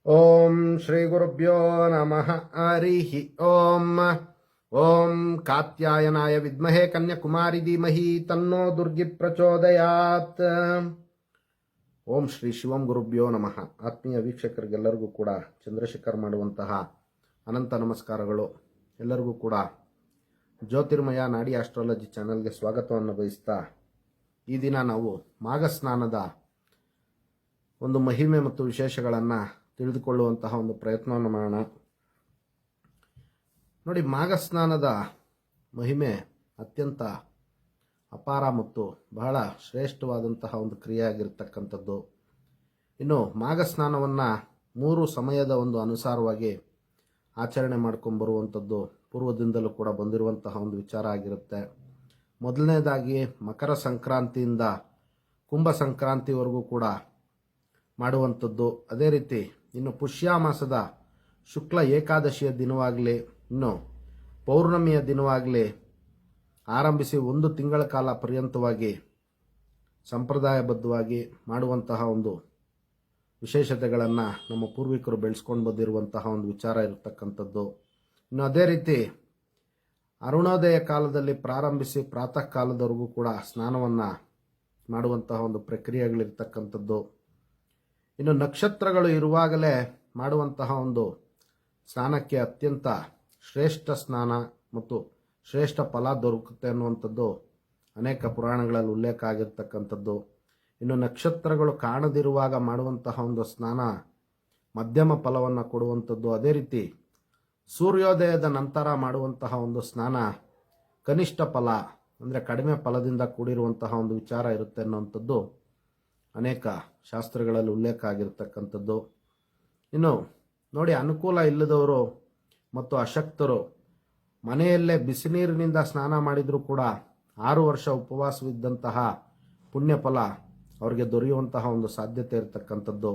ಓಂ ಶ್ರೀ ಗುರುಭ್ಯೋ ನಮಃ ಹರಿಃ ಓಂ. ಓಂ ಕಾತ್ಯಾಯನಾಯ ವಿದ್ಮಹೇ ಕನ್ಯಾಕುಮಾರಿ ಧೀಮಹಿ ತನ್ನೋ ದುರ್ಗಿ ಪ್ರಚೋದಯಾತ್. ಓಂ ಶ್ರೀ ಶಿವಂ ಗುರುಭ್ಯೋ ನಮಃ. ಆತ್ಮೀಯ ವೀಕ್ಷಕರಿಗೆಲ್ಲರಿಗೂ ಕೂಡ ಚಂದ್ರಶೇಖರ್ ಮಾಡುವಂತಹ ಅನಂತ ನಮಸ್ಕಾರಗಳು. ಎಲ್ಲರಿಗೂ ಕೂಡ ಜ್ಯೋತಿರ್ಮಯ ನಾಡಿ ಆಸ್ಟ್ರಾಲಜಿ ಚಾನಲ್ಗೆ ಸ್ವಾಗತವನ್ನು ಬಯಸ್ತಾ, ಈ ದಿನ ನಾವು ಮಾಘ ಸ್ನಾನದ ಒಂದು ಮಹಿಮೆ ಮತ್ತು ವಿಶೇಷಗಳನ್ನು ತಿಳಿದುಕೊಳ್ಳುವಂತಹ ಒಂದು ಪ್ರಯತ್ನವನ್ನು ಮಾಡೋಣ. ನೋಡಿ, ಮಾಘ ಸ್ನಾನದ ಮಹಿಮೆ ಅತ್ಯಂತ ಅಪಾರ ಮತ್ತು ಬಹಳ ಶ್ರೇಷ್ಠವಾದಂತಹ ಒಂದು ಕ್ರಿಯೆಯಾಗಿರ್ತಕ್ಕಂಥದ್ದು. ಇನ್ನು ಮಾಘ ಸ್ನಾನವನ್ನು 3 ಸಮಯದ ಒಂದು ಅನುಸಾರವಾಗಿ ಆಚರಣೆ ಮಾಡ್ಕೊಂಡ್ಬರುವಂಥದ್ದು ಪೂರ್ವದಿಂದಲೂ ಕೂಡ ಬಂದಿರುವಂತಹ ಒಂದು ವಿಚಾರ ಆಗಿರುತ್ತೆ. ಮೊದಲನೇದಾಗಿ ಮಕರ ಸಂಕ್ರಾಂತಿಯಿಂದ ಕುಂಭ ಸಂಕ್ರಾಂತಿವರೆಗೂ ಕೂಡ ಮಾಡುವಂಥದ್ದು. ಅದೇ ರೀತಿ ಇನ್ನು ಪುಷ್ಯ ಮಾಸದ ಶುಕ್ಲ ಏಕಾದಶಿಯ ದಿನವಾಗಲಿ, ಇನ್ನು ಪೌರ್ಣಮಿಯ ದಿನವಾಗಲಿ ಆರಂಭಿಸಿ 1 ತಿಂಗಳ ಕಾಲ ಪರ್ಯಂತವಾಗಿ ಸಂಪ್ರದಾಯಬದ್ಧವಾಗಿ ಮಾಡುವಂತಹ ಒಂದು ವಿಶೇಷತೆಗಳನ್ನು ನಮ್ಮ ಪೂರ್ವಿಕರು ಬೆಳೆಸ್ಕೊಂಡು ಬಂದಿರುವಂತಹ ಒಂದು ವಿಚಾರ ಇರತಕ್ಕಂಥದ್ದು. ಇನ್ನು ಅದೇ ರೀತಿ ಅರುಣೋದಯ ಕಾಲದಲ್ಲಿ ಪ್ರಾರಂಭಿಸಿ ಪ್ರಾತಃ ಕಾಲದವರೆಗೂ ಕೂಡ ಸ್ನಾನವನ್ನು ಮಾಡುವಂತಹ ಒಂದು ಪ್ರಕ್ರಿಯೆಗಳಿರ್ತಕ್ಕಂಥದ್ದು. ಇನ್ನು ನಕ್ಷತ್ರಗಳು ಇರುವಾಗಲೇ ಮಾಡುವಂತಹ ಒಂದು ಸ್ನಾನಕ್ಕೆ ಅತ್ಯಂತ ಶ್ರೇಷ್ಠ ಸ್ನಾನ ಮತ್ತು ಶ್ರೇಷ್ಠ ಫಲ ದೊರಕುತ್ತೆ ಅನ್ನುವಂಥದ್ದು ಅನೇಕ ಪುರಾಣಗಳಲ್ಲಿ ಉಲ್ಲೇಖ ಆಗಿರ್ತಕ್ಕಂಥದ್ದು. ಇನ್ನು ನಕ್ಷತ್ರಗಳು ಕಾಣದಿರುವಾಗ ಮಾಡುವಂತಹ ಒಂದು ಸ್ನಾನ ಮಧ್ಯಮ ಫಲವನ್ನು ಕೊಡುವಂಥದ್ದು. ಅದೇ ರೀತಿ ಸೂರ್ಯೋದಯದ ನಂತರ ಮಾಡುವಂತಹ ಒಂದು ಸ್ನಾನ ಕನಿಷ್ಠ ಫಲ, ಅಂದರೆ ಕಡಿಮೆ ಫಲದಿಂದ ಕೂಡಿರುವಂತಹ ಒಂದು ವಿಚಾರ ಇರುತ್ತೆ ಅನ್ನುವಂಥದ್ದು ಅನೇಕ ಶಾಸ್ತ್ರಗಳಲ್ಲಿ ಉಲ್ಲೇಖ ಆಗಿರ್ತಕ್ಕಂಥದ್ದು. ಇನ್ನು ನೋಡಿ, ಅನುಕೂಲ ಇಲ್ಲದವರು ಮತ್ತು ಅಶಕ್ತರು ಮನೆಯಲ್ಲೇ ಬಿಸಿ ನೀರಿನಿಂದ ಸ್ನಾನ ಮಾಡಿದರೂ ಕೂಡ 6 ವರ್ಷ ಉಪವಾಸವಿದ್ದಂತಹ ಪುಣ್ಯ ಫಲ ಅವರಿಗೆ ದೊರೆಯುವಂತಹ ಒಂದು ಸಾಧ್ಯತೆ ಇರತಕ್ಕಂಥದ್ದು.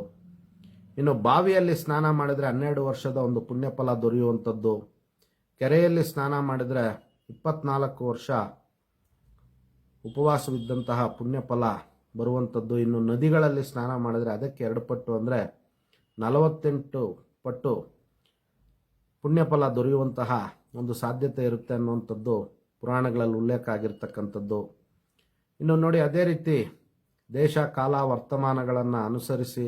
ಇನ್ನು ಬಾವಿಯಲ್ಲಿ ಸ್ನಾನ ಮಾಡಿದರೆ 12 ವರ್ಷದ ಒಂದು ಪುಣ್ಯ ಫಲ ದೊರೆಯುವಂಥದ್ದು. ಕೆರೆಯಲ್ಲಿ ಸ್ನಾನ ಮಾಡಿದರೆ 24 ವರ್ಷ ಉಪವಾಸವಿದ್ದಂತಹ ಪುಣ್ಯ ಫಲ ಬರುವಂಥದ್ದು. ಇನ್ನು ನದಿಗಳಲ್ಲಿ ಸ್ನಾನ ಮಾಡಿದರೆ ಅದಕ್ಕೆ 2 ಪಟ್ಟು, ಅಂದರೆ 48 ಪಟ್ಟು ಪುಣ್ಯಫಲ ದೊರೆಯುವಂತಹ ಒಂದು ಸಾಧ್ಯತೆ ಇರುತ್ತೆ ಅನ್ನುವಂಥದ್ದು ಪುರಾಣಗಳಲ್ಲಿ ಉಲ್ಲೇಖ ಆಗಿರ್ತಕ್ಕಂಥದ್ದು. ಇನ್ನು ನೋಡಿ, ಅದೇ ರೀತಿ ದೇಶ ಕಾಲ ವರ್ತಮಾನಗಳನ್ನು ಅನುಸರಿಸಿ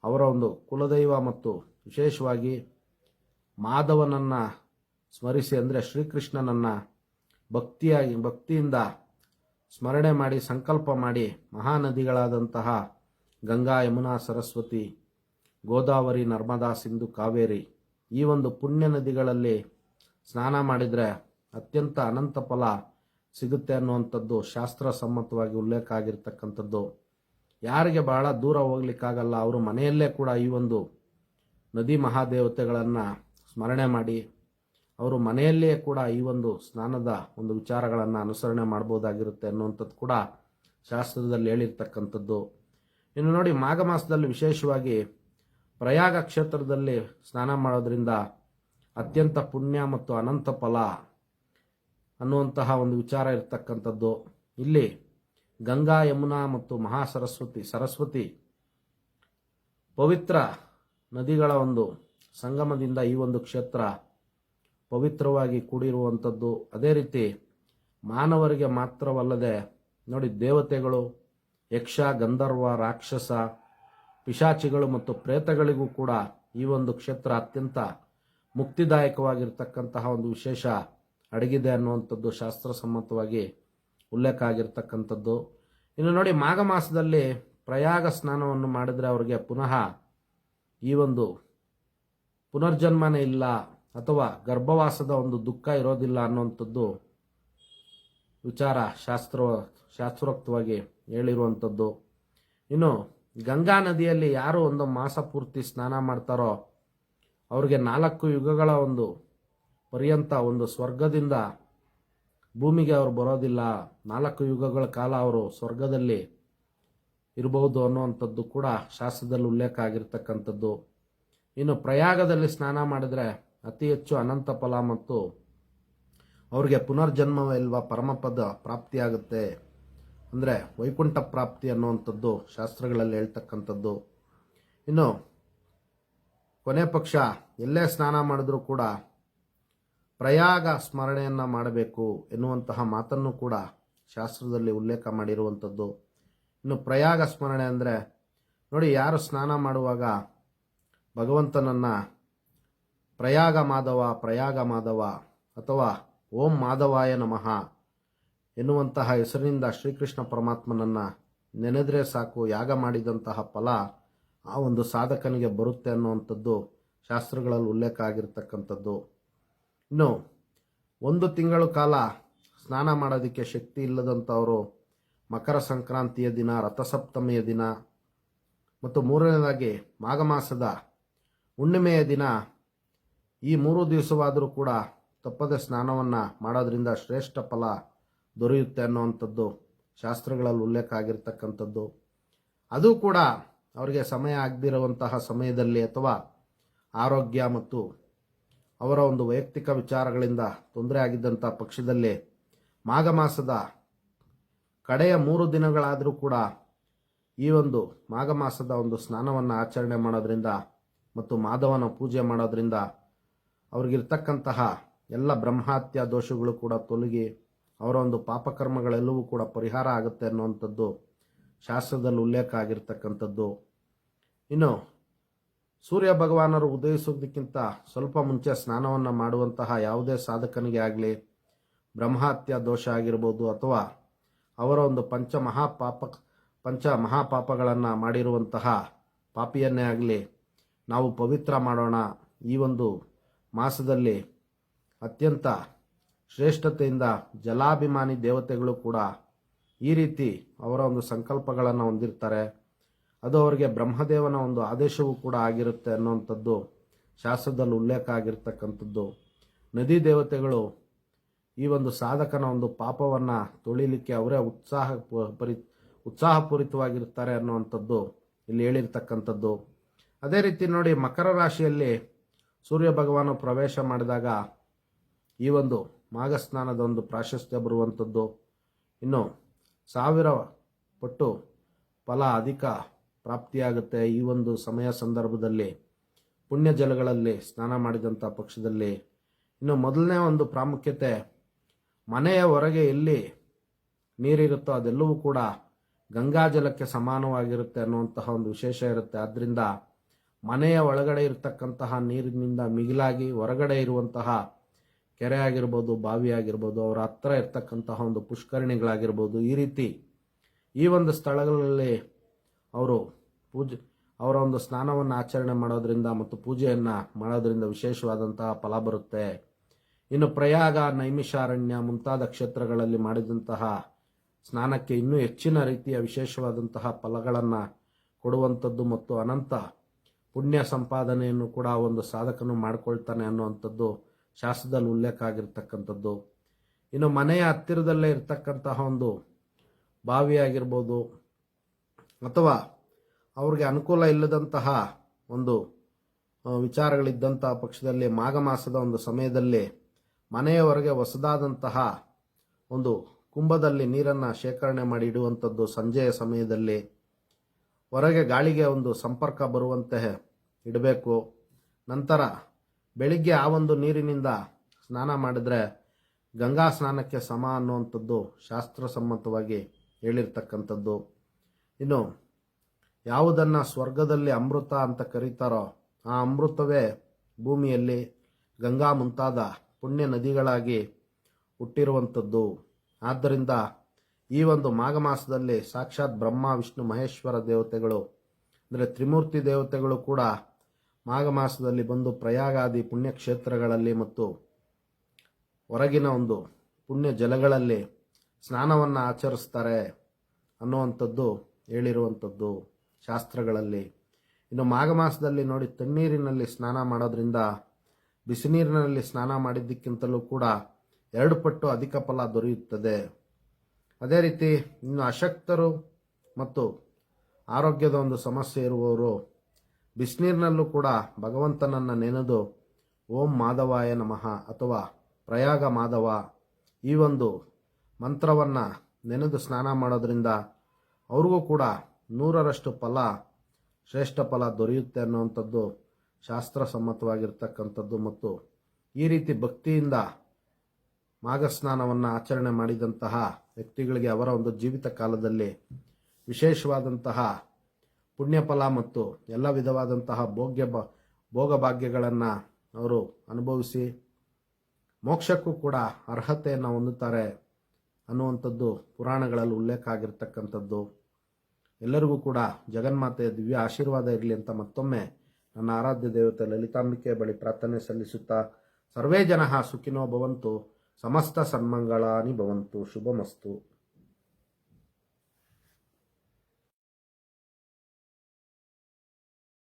ಅವರ ಒಂದು ಕುಲದೈವ ಮತ್ತು ವಿಶೇಷವಾಗಿ ಮಾಧವನನ್ನು ಸ್ಮರಿಸಿ, ಅಂದರೆ ಶ್ರೀಕೃಷ್ಣನನ್ನು ಭಕ್ತಿಯಿಂದ ಸ್ಮರಣೆ ಮಾಡಿ ಸಂಕಲ್ಪ ಮಾಡಿ ಮಹಾನದಿಗಳಾದಂತಹ ಗಂಗಾ, ಯಮುನಾ, ಸರಸ್ವತಿ, ಗೋದಾವರಿ, ನರ್ಮದಾ, ಸಿಂಧು, ಕಾವೇರಿ ಈ ಒಂದು ಪುಣ್ಯ ನದಿಗಳಲ್ಲಿ ಸ್ನಾನ ಮಾಡಿದರೆ ಅತ್ಯಂತ ಅನಂತ ಫಲ ಸಿಗುತ್ತೆ ಅನ್ನುವಂಥದ್ದು ಶಾಸ್ತ್ರ ಸಮ್ಮತವಾಗಿ ಉಲ್ಲೇಖ ಆಗಿರ್ತಕ್ಕಂಥದ್ದು. ಯಾರಿಗೆ ಬಹಳ ದೂರ ಹೋಗ್ಲಿಕ್ಕಾಗಲ್ಲ ಅವರು ಮನೆಯಲ್ಲೇ ಕೂಡ ಈ ಒಂದು ನದಿ ಮಹಾದೇವತೆಗಳನ್ನು ಸ್ಮರಣೆ ಮಾಡಿ ಅವರು ಮನೆಯಲ್ಲಿಯೇ ಕೂಡ ಈ ಒಂದು ಸ್ನಾನದ ಒಂದು ವಿಚಾರಗಳನ್ನು ಅನುಸರಣೆ ಮಾಡ್ಬೋದಾಗಿರುತ್ತೆ ಅನ್ನುವಂಥದ್ದು ಕೂಡ ಶಾಸ್ತ್ರದಲ್ಲಿ ಹೇಳಿರ್ತಕ್ಕಂಥದ್ದು. ಇನ್ನು ನೋಡಿ, ಮಾಘ ಮಾಸದಲ್ಲಿ ವಿಶೇಷವಾಗಿ ಪ್ರಯಾಗ ಕ್ಷೇತ್ರದಲ್ಲಿ ಸ್ನಾನ ಮಾಡೋದ್ರಿಂದ ಅತ್ಯಂತ ಪುಣ್ಯ ಮತ್ತು ಅನಂತ ಫಲ ಅನ್ನುವಂತಹ ಒಂದು ವಿಚಾರ ಇರತಕ್ಕಂಥದ್ದು. ಇಲ್ಲಿ ಗಂಗಾ, ಯಮುನಾ ಮತ್ತು ಸರಸ್ವತಿ ಪವಿತ್ರ ನದಿಗಳ ಒಂದು ಸಂಗಮದಿಂದ ಈ ಒಂದು ಕ್ಷೇತ್ರ ಪವಿತ್ರವಾಗಿ ಕೂಡಿರುವಂಥದ್ದು. ಅದೇ ರೀತಿ ಮಾನವರಿಗೆ ಮಾತ್ರವಲ್ಲದೆ ನೋಡಿ, ದೇವತೆಗಳು, ಯಕ್ಷ, ಗಂಧರ್ವ, ರಾಕ್ಷಸ, ಪಿಶಾಚಿಗಳು ಮತ್ತು ಪ್ರೇತಗಳಿಗೂ ಕೂಡ ಈ ಒಂದು ಕ್ಷೇತ್ರ ಅತ್ಯಂತ ಮುಕ್ತಿದಾಯಕವಾಗಿರ್ತಕ್ಕಂತಹ ಒಂದು ವಿಶೇಷ ಅಡಗಿದೆ ಅನ್ನುವಂಥದ್ದು ಶಾಸ್ತ್ರಸಮ್ಮತವಾಗಿ ಉಲ್ಲೇಖ ಆಗಿರ್ತಕ್ಕಂಥದ್ದು. ಇನ್ನು ನೋಡಿ, ಮಾಘ ಮಾಸದಲ್ಲಿ ಪ್ರಯಾಗ ಸ್ನಾನವನ್ನು ಮಾಡಿದರೆ ಅವರಿಗೆ ಪುನಃ ಈ ಒಂದು ಪುನರ್ಜನ್ಮನೇ ಇಲ್ಲ ಅಥವಾ ಗರ್ಭವಾಸದ ಒಂದು ದುಃಖ ಇರೋದಿಲ್ಲ ಅನ್ನುವಂಥದ್ದು ವಿಚಾರ ಶಾಸ್ತ್ರೋಕ್ತವಾಗಿ ಹೇಳಿರುವಂಥದ್ದು. ಇನ್ನು ಗಂಗಾ ನದಿಯಲ್ಲಿ ಯಾರು ಒಂದು ಮಾಸ ಪೂರ್ತಿ ಸ್ನಾನ ಮಾಡ್ತಾರೋ ಅವ್ರಿಗೆ 4 ಯುಗಗಳ ಒಂದು ಪರ್ಯಂತ ಒಂದು ಸ್ವರ್ಗದಿಂದ ಭೂಮಿಗೆ ಅವರು ಬರೋದಿಲ್ಲ, 4 ಯುಗಗಳ ಕಾಲ ಅವರು ಸ್ವರ್ಗದಲ್ಲಿ ಇರಬಹುದು ಅನ್ನುವಂಥದ್ದು ಕೂಡ ಶಾಸ್ತ್ರದಲ್ಲಿ ಉಲ್ಲೇಖ ಆಗಿರ್ತಕ್ಕಂಥದ್ದು. ಇನ್ನು ಪ್ರಯಾಗದಲ್ಲಿ ಸ್ನಾನ ಮಾಡಿದರೆ ಅತಿ ಹೆಚ್ಚು ಅನಂತ ಫಲ ಮತ್ತು ಅವ್ರಿಗೆ ಪುನರ್ಜನ್ಮವೇ ಇಲ್ವಾ ಪರಮಪದ ಪ್ರಾಪ್ತಿಯಾಗುತ್ತೆ, ಅಂದರೆ ವೈಕುಂಠ ಪ್ರಾಪ್ತಿ ಅನ್ನುವಂಥದ್ದು ಶಾಸ್ತ್ರಗಳಲ್ಲಿ ಹೇಳ್ತಕ್ಕಂಥದ್ದು. ಇನ್ನು ಕೊನೆ ಪಕ್ಷ ಎಲ್ಲೇ ಸ್ನಾನ ಮಾಡಿದ್ರೂ ಕೂಡ ಪ್ರಯಾಗ ಸ್ಮರಣೆಯನ್ನು ಮಾಡಬೇಕು ಎನ್ನುವಂತಹ ಮಾತನ್ನು ಕೂಡ ಶಾಸ್ತ್ರದಲ್ಲಿ ಉಲ್ಲೇಖ ಮಾಡಿರುವಂಥದ್ದು. ಇನ್ನು ಪ್ರಯಾಗ ಸ್ಮರಣೆ ಅಂದರೆ ನೋಡಿ, ಯಾರು ಸ್ನಾನ ಮಾಡುವಾಗ ಭಗವಂತನನ್ನು ಪ್ರಯಾಗ ಮಾಧವ ಅಥವಾ ಓಂ ಮಾಧವಾಯ ನಮಃ ಎನ್ನುವಂತಹ ಹೆಸರಿನಿಂದ ಶ್ರೀಕೃಷ್ಣ ಪರಮಾತ್ಮನನ್ನು ನೆನೆದರೆ ಸಾಕು, ಯಾಗ ಮಾಡಿದಂತಹ ಫಲ ಆ ಒಂದು ಸಾಧಕನಿಗೆ ಬರುತ್ತೆ ಅನ್ನುವಂಥದ್ದು ಶಾಸ್ತ್ರಗಳಲ್ಲಿ ಉಲ್ಲೇಖ ಆಗಿರ್ತಕ್ಕಂಥದ್ದು. ಇನ್ನು 1 ತಿಂಗಳ ಕಾಲ ಸ್ನಾನ ಮಾಡೋದಕ್ಕೆ ಶಕ್ತಿ ಇಲ್ಲದಂಥವರು ಮಕರ ಸಂಕ್ರಾಂತಿಯ ದಿನ, ರಥಸಪ್ತಮಿಯ ದಿನ ಮತ್ತು 3ನೇದಾಗಿ ಮಾಘ ಮಾಸದ ಹುಣ್ಣಿಮೆಯ ದಿನ, ಈ 3 ದಿವಸವಾದರೂ ಕೂಡ ತಪ್ಪದೆ ಸ್ನಾನವನ್ನು ಮಾಡೋದ್ರಿಂದ ಶ್ರೇಷ್ಠ ಫಲ ದೊರೆಯುತ್ತೆ ಅನ್ನುವಂಥದ್ದು ಶಾಸ್ತ್ರಗಳಲ್ಲಿ ಉಲ್ಲೇಖ ಆಗಿರ್ತಕ್ಕಂಥದ್ದು. ಅದು ಕೂಡ ಅವರಿಗೆ ಸಮಯ ಆಗದಿರುವಂತಹ ಸಮಯದಲ್ಲಿ ಅಥವಾ ಆರೋಗ್ಯ ಮತ್ತು ಅವರ ಒಂದು ವೈಯಕ್ತಿಕ ವಿಚಾರಗಳಿಂದ ತೊಂದರೆ ಆಗಿದ್ದಂಥ ಪಕ್ಷದಲ್ಲಿ ಮಾಘ ಮಾಸದ ಕಡೆಯ 3 ದಿನಗಳಾದರೂ ಕೂಡ ಈ ಒಂದು ಮಾಘ ಮಾಸದ ಒಂದು ಸ್ನಾನವನ್ನು ಆಚರಣೆ ಮಾಡೋದ್ರಿಂದ ಮತ್ತು ಮಾಧವನ ಪೂಜೆ ಮಾಡೋದ್ರಿಂದ ಅವ್ರಿಗಿರ್ತಕ್ಕಂತಹ ಎಲ್ಲ ಬ್ರಹ್ಮಹತ್ಯ ದೋಷಗಳು ಕೂಡ ತೊಲಗಿ ಅವರ ಒಂದು ಪಾಪಕರ್ಮಗಳೆಲ್ಲವೂ ಕೂಡ ಪರಿಹಾರ ಆಗುತ್ತೆ ಅನ್ನುವಂಥದ್ದು ಶಾಸ್ತ್ರದಲ್ಲಿ ಉಲ್ಲೇಖ ಆಗಿರ್ತಕ್ಕಂಥದ್ದು. ಇನ್ನು ಸೂರ್ಯ ಭಗವಾನರು ಉದಯಿಸೋದಕ್ಕಿಂತ ಸ್ವಲ್ಪ ಮುಂಚೆ ಸ್ನಾನವನ್ನು ಮಾಡುವಂತಹ ಯಾವುದೇ ಸಾಧಕನಿಗೆ ಆಗಲಿ ಬ್ರಹ್ಮಹತ್ಯ ದೋಷ ಆಗಿರ್ಬೋದು ಅಥವಾ ಅವರ ಒಂದು ಪಂಚ ಮಹಾಪಾಪಗಳನ್ನು ಮಾಡಿರುವಂತಹ ಪಾಪಿಯನ್ನೇ ಆಗಲಿ ನಾವು ಪವಿತ್ರ ಮಾಡೋಣ. ಈ ಒಂದು ಮಾಸದಲ್ಲಿ ಅತ್ಯಂತ ಶ್ರೇಷ್ಠತೆಯಿಂದ ಜಲಾಭಿಮಾನಿ ದೇವತೆಗಳು ಕೂಡ ಈ ರೀತಿ ಅವರ ಒಂದು ಸಂಕಲ್ಪಗಳನ್ನು ಹೊಂದಿರ್ತಾರೆ. ಅದು ಅವರಿಗೆ ಬ್ರಹ್ಮದೇವನ ಒಂದು ಆದೇಶವೂ ಕೂಡ ಆಗಿರುತ್ತೆ ಅನ್ನುವಂಥದ್ದು ಶಾಸ್ತ್ರದಲ್ಲಿ ಉಲ್ಲೇಖ ಆಗಿರ್ತಕ್ಕಂಥದ್ದು. ನದಿ ದೇವತೆಗಳು ಈ ಒಂದು ಸಾಧಕನ ಒಂದು ಪಾಪವನ್ನು ತೊಳಿಲಿಕ್ಕೆ ಅವರೇ ಉತ್ಸಾಹಪೂರಿತವಾಗಿರ್ತಾರೆ ಅನ್ನುವಂಥದ್ದು ಇಲ್ಲಿ ಹೇಳಿರ್ತಕ್ಕಂಥದ್ದು. ಅದೇ ರೀತಿ ನೋಡಿ, ಮಕರ ರಾಶಿಯಲ್ಲಿ ಸೂರ್ಯ ಭಗವಾನು ಪ್ರವೇಶ ಮಾಡಿದಾಗ ಈ ಒಂದು ಮಾಘ ಸ್ನಾನದ ಒಂದು ಪ್ರಾಶಸ್ತ್ಯ ಬರುವಂಥದ್ದು. ಇನ್ನು 1000 ಪಟ್ಟು ಫಲ ಅಧಿಕ ಪ್ರಾಪ್ತಿಯಾಗುತ್ತೆ ಈ ಒಂದು ಸಮಯ ಸಂದರ್ಭದಲ್ಲಿ ಪುಣ್ಯ ಜಲಗಳಲ್ಲಿ ಸ್ನಾನ ಮಾಡಿದಂಥ ಪಕ್ಷದಲ್ಲಿ. ಇನ್ನು ಮೊದಲನೇ ಒಂದು ಪ್ರಾಮುಖ್ಯತೆ, ಮನೆಯ ಹೊರಗೆ ಎಲ್ಲಿ ನೀರಿರುತ್ತೋ ಅದೆಲ್ಲವೂ ಕೂಡ ಗಂಗಾಜಲಕ್ಕೆ ಸಮಾನವಾಗಿರುತ್ತೆ ಅನ್ನುವಂತಹ ಒಂದು ವಿಶೇಷ ಇರುತ್ತೆ. ಆದ್ದರಿಂದ ಮನೆಯ ಒಳಗಡೆ ಇರತಕ್ಕಂತಹ ನೀರಿನಿಂದ ಮಿಗಿಲಾಗಿ ಹೊರಗಡೆ ಇರುವಂತಹ ಕೆರೆ ಆಗಿರ್ಬೋದು, ಬಾವಿ ಆಗಿರ್ಬೋದು, ಅವರ ಹತ್ತಿರ ಇರ್ತಕ್ಕಂತಹ ಒಂದು ಪುಷ್ಕರಣಿಗಳಾಗಿರ್ಬೋದು, ಈ ರೀತಿ ಈ ಒಂದು ಸ್ಥಳಗಳಲ್ಲಿ ಅವರು ಅವರ ಒಂದು ಸ್ನಾನವನ್ನು ಆಚರಣೆ ಮಾಡೋದ್ರಿಂದ ಮತ್ತು ಪೂಜೆಯನ್ನು ಮಾಡೋದ್ರಿಂದ ವಿಶೇಷವಾದಂತಹ ಫಲ ಬರುತ್ತೆ. ಇನ್ನು ಪ್ರಯಾಗ, ನೈಮಿಷಾರಣ್ಯ ಮುಂತಾದ ಕ್ಷೇತ್ರಗಳಲ್ಲಿ ಮಾಡಿದಂತಹ ಸ್ನಾನಕ್ಕೆ ಇನ್ನೂ ಹೆಚ್ಚಿನ ರೀತಿಯ ವಿಶೇಷವಾದಂತಹ ಫಲಗಳನ್ನು ಕೊಡುವಂಥದ್ದು ಮತ್ತು ಅನಂತ ಪುಣ್ಯ ಸಂಪಾದನೆಯನ್ನು ಕೂಡ ಒಂದು ಸಾಧಕನು ಮಾಡಿಕೊಳ್ತಾನೆ ಅನ್ನುವಂಥದ್ದು ಶಾಸ್ತ್ರದಲ್ಲಿ ಉಲ್ಲೇಖ ಆಗಿರ್ತಕ್ಕಂಥದ್ದು. ಇನ್ನು ಮನೆಯ ಹತ್ತಿರದಲ್ಲೇ ಇರ್ತಕ್ಕಂತಹ ಒಂದು ಬಾವಿ ಆಗಿರ್ಬೋದು ಅಥವಾ ಅವ್ರಿಗೆ ಅನುಕೂಲ ಇಲ್ಲದಂತಹ ಒಂದು ವಿಚಾರಗಳಿದ್ದಂತಹ ಪಕ್ಷದಲ್ಲಿ ಮಾಘ ಮಾಸದ ಒಂದು ಸಮಯದಲ್ಲಿ ಮನೆಯವರೆಗೆ ಹೊಸದಾದಂತಹ ಒಂದು ಕುಂಭದಲ್ಲಿ ನೀರನ್ನು ಶೇಖರಣೆ ಮಾಡಿ ಇಡುವಂಥದ್ದು. ಸಂಜೆಯ ಸಮಯದಲ್ಲಿ ಹೊರಗೆ ಗಾಳಿಗೆ ಒಂದು ಸಂಪರ್ಕ ಬರುವಂತೆ ಇಡಬೇಕು. ನಂತರ ಬೆಳಿಗ್ಗೆ ಆ ಒಂದು ನೀರಿನಿಂದ ಸ್ನಾನ ಮಾಡಿದರೆ ಗಂಗಾ ಸ್ನಾನಕ್ಕೆ ಸಮ ಅನ್ನುವಂಥದ್ದು ಶಾಸ್ತ್ರಸಮ್ಮತವಾಗಿ ಹೇಳಿರ್ತಕ್ಕಂಥದ್ದು. ಇನ್ನು ಯಾವುದನ್ನು ಸ್ವರ್ಗದಲ್ಲಿ ಅಮೃತ ಅಂತ ಕರೀತಾರೋ ಆ ಅಮೃತವೇ ಭೂಮಿಯಲ್ಲಿ ಗಂಗಾ ಮುಂತಾದ ಪುಣ್ಯ ನದಿಗಳಾಗಿ ಹುಟ್ಟಿರುವಂಥದ್ದು. ಆದ್ದರಿಂದ ಈ ಒಂದು ಮಾಘ ಮಾಸದಲ್ಲಿ ಸಾಕ್ಷಾತ್ ಬ್ರಹ್ಮ, ವಿಷ್ಣು, ಮಹೇಶ್ವರ ದೇವತೆಗಳು ಅಂದರೆ ತ್ರಿಮೂರ್ತಿ ದೇವತೆಗಳು ಕೂಡ ಮಾಘ ಮಾಸದಲ್ಲಿ ಬಂದು ಪ್ರಯಾಗಾದಿ ಪುಣ್ಯಕ್ಷೇತ್ರಗಳಲ್ಲಿ ಮತ್ತು ಹೊರಗಿನ ಒಂದು ಪುಣ್ಯ ಜಲಗಳಲ್ಲಿ ಸ್ನಾನವನ್ನು ಆಚರಿಸ್ತಾರೆ ಅನ್ನುವಂಥದ್ದು ಹೇಳಿರುವಂಥದ್ದು ಶಾಸ್ತ್ರಗಳಲ್ಲಿ. ಇನ್ನು ಮಾಘ ಮಾಸದಲ್ಲಿ ನೋಡಿ, ತಣ್ಣೀರಿನಲ್ಲಿ ಸ್ನಾನ ಮಾಡೋದ್ರಿಂದ ಬಿಸಿನೀರಿನಲ್ಲಿ ಸ್ನಾನ ಮಾಡಿದ್ದಕ್ಕಿಂತಲೂ ಕೂಡ 2 ಪಟ್ಟು ಅಧಿಕ ಫಲ ದೊರೆಯುತ್ತದೆ. ಅದೇ ರೀತಿ ಇನ್ನು ಅಶಕ್ತರು ಮತ್ತು ಆರೋಗ್ಯದ ಒಂದು ಸಮಸ್ಯೆ ಇರುವವರು ಬಿಸಿನೀರಿನಲ್ಲೂ ಕೂಡ ಭಗವಂತನನ್ನು ನೆನೆದು ಓಂ ಮಾಧವಾಯ ನಮಃ ಅಥವಾ ಪ್ರಯಾಗ ಮಾಧವ ಈ ಒಂದು ಮಂತ್ರವನ್ನು ನೆನೆದು ಸ್ನಾನ ಮಾಡೋದ್ರಿಂದ ಅವ್ರಿಗೂ ಕೂಡ 100ರಷ್ಟು ಫಲ, ಶ್ರೇಷ್ಠ ಫಲ ದೊರೆಯುತ್ತೆ ಅನ್ನುವಂಥದ್ದು ಶಾಸ್ತ್ರಸಮ್ಮತವಾಗಿರ್ತಕ್ಕಂಥದ್ದು ಮತ್ತು ಈ ರೀತಿ ಭಕ್ತಿಯಿಂದ ಮಾಘಸ್ನಾನವನ್ನು ಆಚರಣೆ ಮಾಡಿದಂತಹ ವ್ಯಕ್ತಿಗಳಿಗೆ ಅವರ ಒಂದು ಜೀವಿತ ಕಾಲದಲ್ಲಿ ವಿಶೇಷವಾದಂತಹ ಪುಣ್ಯಫಲ ಮತ್ತು ಎಲ್ಲ ವಿಧವಾದಂತಹ ಭೋಗಭಾಗ್ಯಗಳನ್ನು ಅವರು ಅನುಭವಿಸಿ ಮೋಕ್ಷಕ್ಕೂ ಕೂಡ ಅರ್ಹತೆಯನ್ನು ಹೊಂದುತ್ತಾರೆ ಅನ್ನುವಂಥದ್ದು ಪುರಾಣಗಳಲ್ಲಿ ಉಲ್ಲೇಖ ಆಗಿರ್ತಕ್ಕಂಥದ್ದು. ಎಲ್ಲರಿಗೂ ಕೂಡ ಜಗನ್ಮಾತೆಯ ದಿವ್ಯ ಆಶೀರ್ವಾದ ಇರಲಿ ಅಂತ ಮತ್ತೊಮ್ಮೆ ನನ್ನ ಆರಾಧ್ಯ ದೇವತೆ ಲಲಿತಾಂಬಿಕೆ ಬಳಿ ಪ್ರಾರ್ಥನೆ ಸಲ್ಲಿಸುತ್ತಾ ಸರ್ವೇ ಜನಃ ಸುಖಿನೋ ಭವಂತು, ಸಮಸ್ತ ಸನ್ಮಂಗಳಾನಿ ಭವಂತು, ಶುಭಮಸ್ತು.